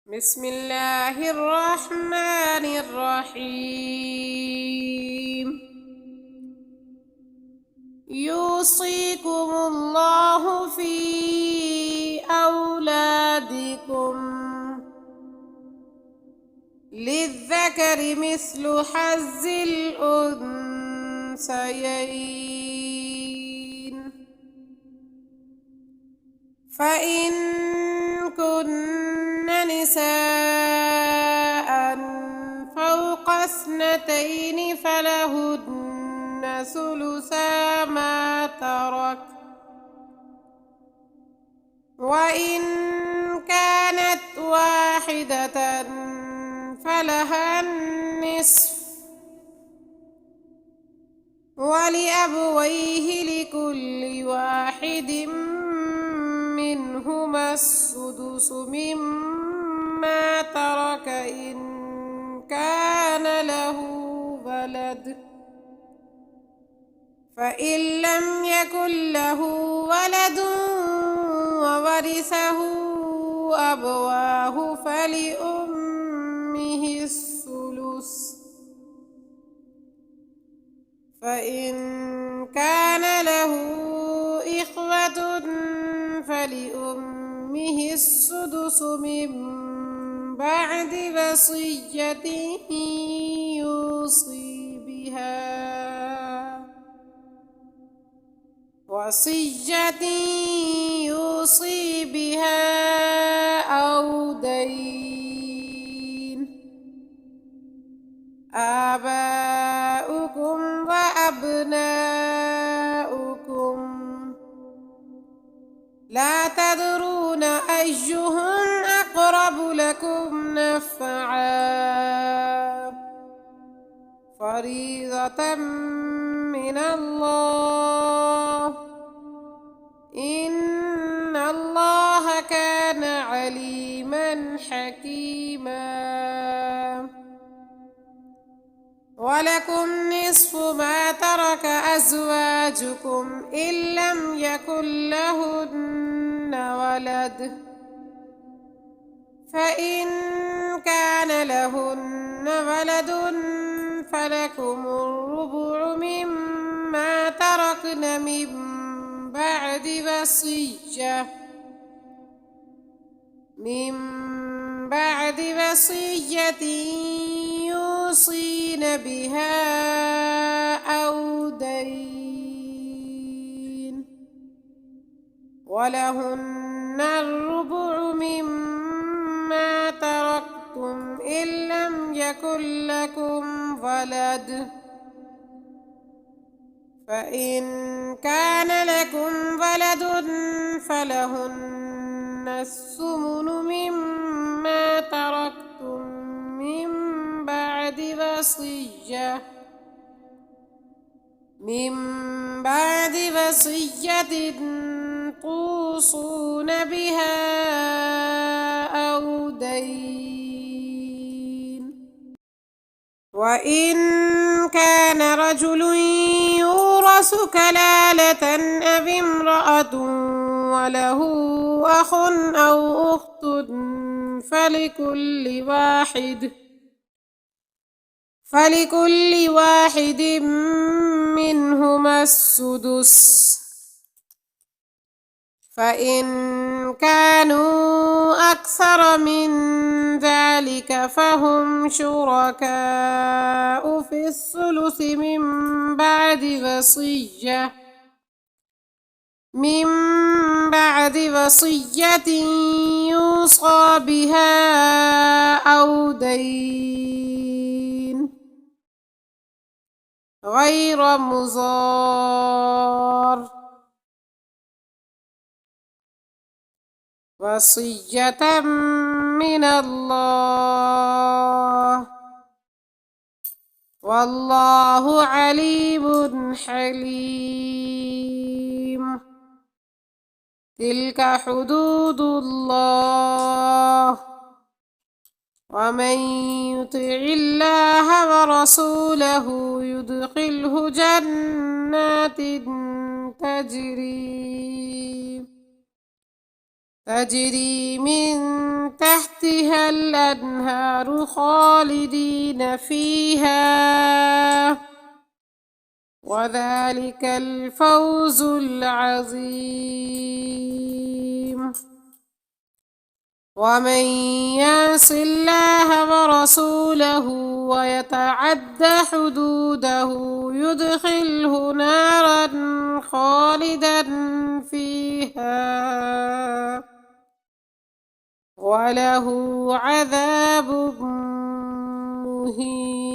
بسم الله الرحمن الرحيم. يوصيكم الله في أولادكم للذكر مثل حظ الأنثيين، فإن كن نساء فوق اثنتين فلهن ثلثا ما ترك، وإن كانت واحدة فلها النصف، ولأبويه لكل واحد منهما السدس مما ترك إن كان له ولد، فإن لم يكن له ولد وورثه أبواه فلأمه الثلث، فإن كان له إخوة فلأمه السدس من بعد وصية يوصي بها أو دين. آباؤكم وأبناؤكم لا تدرون أيهم أقرب لكم نفعا، فريضة من الله، إن الله كان عليما حكيما. ولكم نصف ما ترك أزواجكم إن لم يكن لهن ولد، فإن كان لهن ولد فلكم الربع مما تركن من بعد وصية يوصين بها أو دين. ولهن الربع مما تركتم إن لم يكن لكم ولد، فإن كان لكم ولد فلهن الثمن مما تركتم من بعد وصية توصون بها أو دين. وإن كان رجل يورث كلالة أو امرأة وله أخ أو أخت فلكل واحد منهما السدس، فإن كانوا أكثر من ذلك فهم شركاء في الثلث من بعد وصية يوصى بها أو دين غير مضار، وصية من الله، والله عليم حليم. تلك حدود الله، ومن يطع الله ورسوله يدخله جنات تجري من تحتها الأنهار خالدين فيها وذلك الفوز العظيم. ومن يعص الله ورسوله ويتعد حدوده يدخله نارا خالدا فيها وله عذاب مهين.